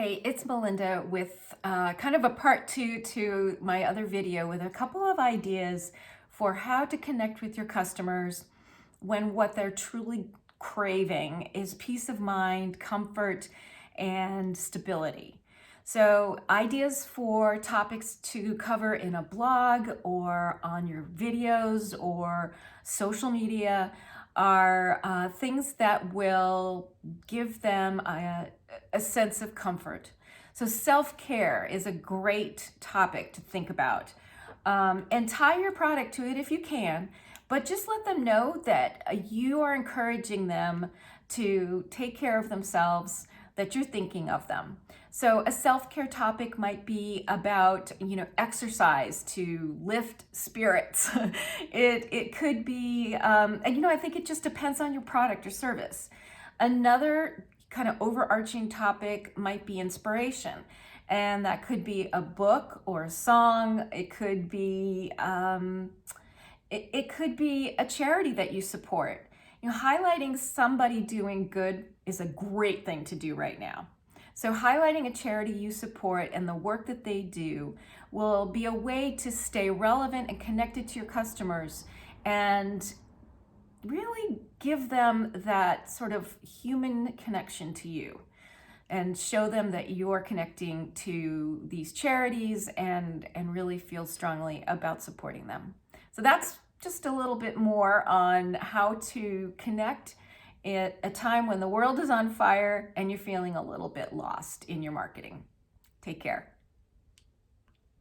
Hey, it's Melinda with kind of a part two to my other video with a couple of ideas for how to connect with your customers when what they're truly craving is peace of mind, comfort, and stability. So ideas for topics to cover in a blog or on your videos or social media are things that will give them a sense of comfort. So self-care is a great topic to think about. And tie your product to it if you can, but just let them know that you are encouraging them to take care of themselves, that you're thinking of them. So a self-care topic might be about, exercise to lift spirits. It could be, and I think it just depends on your product or service. Another kind of overarching topic might be inspiration. And that could be a book or a song. It could be it could be a charity that you support. Highlighting somebody doing good is a great thing to do right now. So highlighting a charity you support and the work that they do will be a way to stay relevant and connected to your customers and really give them that sort of human connection to you and show them that you're connecting to these charities and really feel strongly about supporting them. So that's just a little bit more on how to connect at a time when the world is on fire and you're feeling a little bit lost in your marketing. Take care.